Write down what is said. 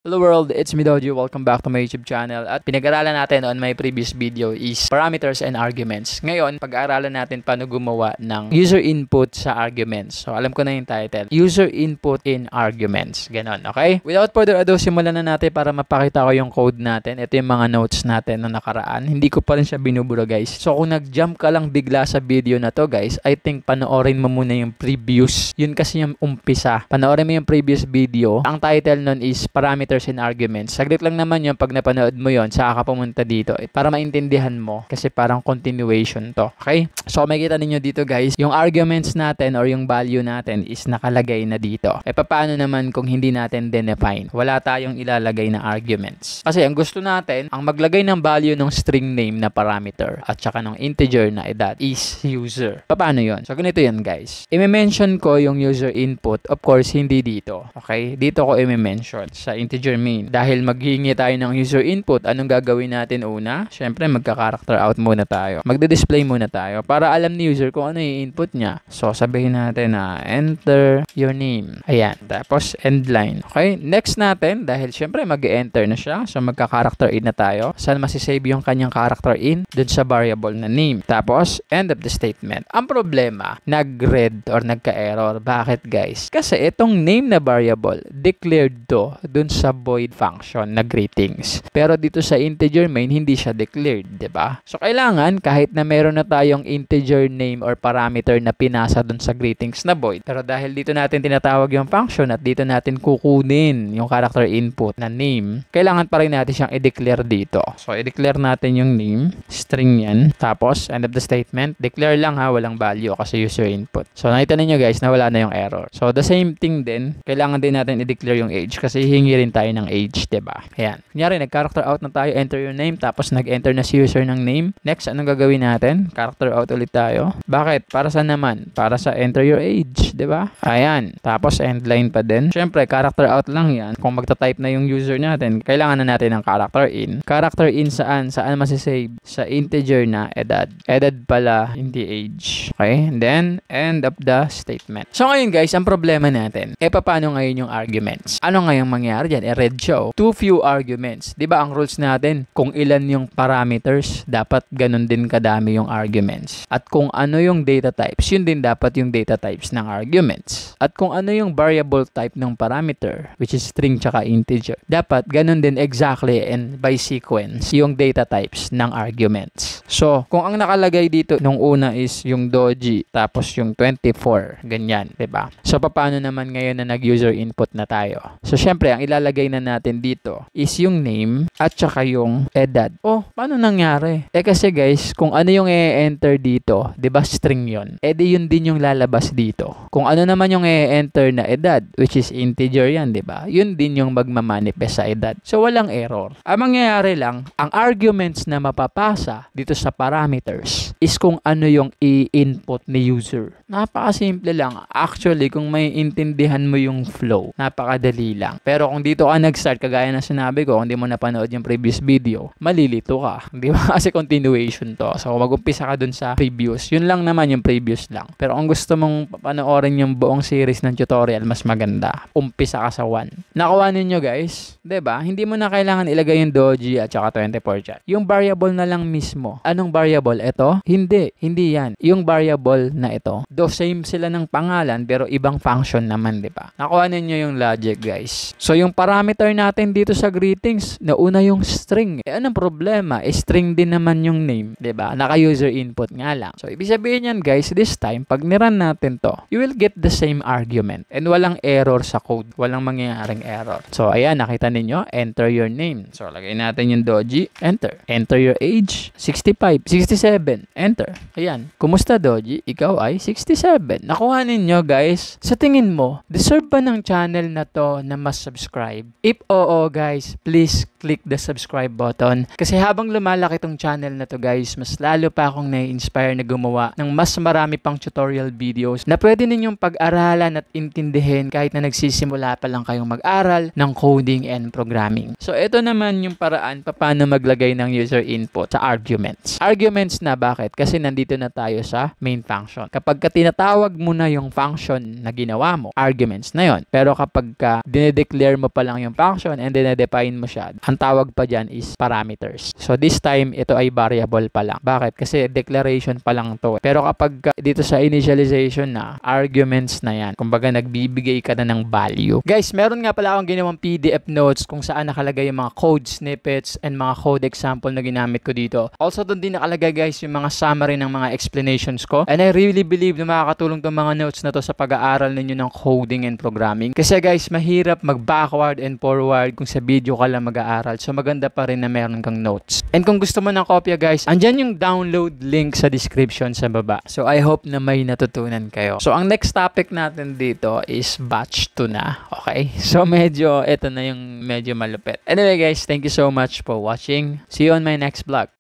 Hello world, it's me Dojo. Welcome back to my YouTube channel. At pinag-aralan natin on my previous video is parameters and arguments. Ngayon, pag-aaralan natin paano gumawa ng user input sa arguments. So, alam ko na yung title. User input in arguments. Ganon, okay? Without further ado, simulan na natin para mapakita ko yung code natin. Ito yung mga notes natin na nakaraan. Hindi ko pa rin siya binubura, guys. So, kung nag-jump ka lang bigla sa video na to, guys, I think panoorin mo muna yung previous. Yun kasi yung umpisa. Panoorin mo yung previous video. Ang title nun is parameters and arguments. Saglit lang naman yun pag napanood mo yun, saka ka pumunta dito para maintindihan mo kasi parang continuation to. Okay? So, makikita ninyo dito guys, yung arguments natin or yung value natin is nakalagay na dito. Paano naman kung hindi natin define? Wala tayong ilalagay na arguments. Kasi ang gusto natin, ang maglagay ng value ng string name na parameter at saka ng integer na edad is user. Paano yun? So, ganito yun guys. I-mention ko yung user input. Of course, hindi dito. Okay? Dito ko i-mention sa integer main. Dahil maghihingi tayo ng user input, anong gagawin natin una? Syempre, magka-character out muna tayo. Magde-display muna tayo para alam ni user kung ano yung input niya. So, sabihin natin na enter your name. Ayan. Tapos, end line. Okay? Next natin, dahil syempre mag-enter na siya. So, magka-character in na tayo. Saan masisave yung kanyang character in? Dun sa variable na name. Tapos, end of the statement. Ang problema, nag-red or nagka-error. Bakit guys? Kasi itong name na variable, declared to dun sa void function na greetings. Pero dito sa integer main, hindi siya declared, 'di ba? So kailangan kahit na meron na tayong integer name or parameter na pinasa dun sa greetings na void. Pero dahil dito natin tinatawag yung function at dito natin kukunin yung character input na name, kailangan pa rin natin siyang i-declare dito. So i-declare natin yung name, string yan. Tapos end of the statement, declare lang ha, walang value kasi user input. So nakita niyo guys na wala na yung error. So the same thing din, kailangan din natin i-declare yung age kasi hihingi rin tayo ng age, diba? Ayan. Kunyari, nag-character out na tayo, enter your name, tapos nag-enter na si user ng name. Next, anong gagawin natin? Character out ulit tayo. Bakit? Para saan naman? Para sa enter your age, diba? Ayan. Tapos, end line pa din. Siyempre, character out lang yan. Kung magta-type na yung user natin, kailangan na natin ng character in. Character in saan? Saan masisave? Sa integer na edad. Edad pala, hindi age. Okay? And then, end of the statement. So, ngayon guys, ang problema natin, paano ngayon yung arguments? Ano ngayong mangyari dyan? Red show. Too few arguments. Diba ang rules natin? Kung ilan yung parameters, dapat ganun din kadami yung arguments. At kung ano yung data types, yun din dapat yung data types ng arguments. At kung ano yung variable type ng parameter, which is string tsaka integer, dapat ganun din exactly and by sequence yung data types ng arguments. So, kung ang nakalagay dito nung una is yung doji, tapos yung 24, ganyan, diba? So, paano naman ngayon na nag-user input na tayo? So, syempre, ang ilalagay na natin dito is yung name at saka yung edad. Oh, paano nangyari? Kasi guys, kung ano yung i-enter dito, 'di ba string 'yon? Di yun din yung lalabas dito. Kung ano naman yung i-enter na edad, which is integer 'yan, 'di ba? Yun din yung magmamanifest sa edad. So walang error. Ang mangyayari lang, ang arguments na mapapasa dito sa parameters is kung ano yung i-input ni user. Napakasimple lang. Actually, kung may intindihan mo yung flow, napakadali lang. Pero kung dito ka nag-start, kagaya na sinabi ko, kung di mo napanood yung previous video, malilito ka. Di ba? Kasi continuation to. So, mag-umpisa ka dun sa previous. Yun lang naman yung previous lang. Pero kung gusto mong panoorin yung buong series ng tutorial, mas maganda. Umpisa ka sa 1. Nakuha ninyo guys? Di ba? Hindi mo na kailangan ilagay yung doji at saka 24 dyan. Yung variable na lang mismo. Anong variable? Ito? Hindi. Hindi yan. Yung variable na ito. Though same sila ng pangalan, pero ibang function naman, di ba? Nakuha ninyo yung logic guys. So, yung parameter natin dito sa greetings, nauna yung string. Anong problema? String din naman yung name, 'di ba? Naka-user input nga lang. So, ibig sabihin yan, guys, this time, pag niran natin to, you will get the same argument. And walang error sa code. Walang mangyayaring error. So, ayan, nakita ninyo, enter your name. So, lagay natin yung doji, enter. Enter your age, 65, 67, enter. Ayan. Kumusta, doji? Ikaw ay 67. Nakuha ninyo, guys. Sa tingin mo, deserve ba ng channel na to na mas subscribe? If oo, guys, please click the subscribe button. Kasi habang lumalaki tong channel na to guys, mas lalo pa akong na-inspire na gumawa ng mas marami pang tutorial videos na pwede ninyong pag-aralan at intindihin kahit na nagsisimula pa lang kayong mag-aral ng coding and programming. So ito naman yung paraan paano maglagay ng user input sa arguments. Arguments na bakit? Kasi nandito na tayo sa main function. Kapag ka tinatawag mo na yung function na ginawa mo, arguments na yon. Pero kapag ka dinedeclare mo pa lang lang yung function and then define mo siya. Ang tawag pa dyan is parameters. So this time, ito ay variable pa lang. Bakit? Kasi declaration pa lang to. Pero kapag dito sa initialization na, arguments na yan. Kumbaga, nagbibigay ka na ng value. Guys, meron nga pala akong ginawang PDF notes kung saan nakalagay yung mga code snippets and mga code example na ginamit ko dito. Also, doon din nakalagay guys yung mga summary ng mga explanations ko. And I really believe na makakatulong tong mga notes na to sa pag-aaral ninyo ng coding and programming. Kasi guys, mahirap mag-backward and forward kung sa video ka lang mag-aaral. So maganda pa rin na meron kang notes. And kung gusto mo ng kopya guys, andyan yung download link sa description sa baba. So I hope na may natutunan kayo. So ang next topic natin dito is batch 2 na. Okay? So ito na yung medyo malupit. Anyway guys, thank you so much for watching. See you on my next vlog.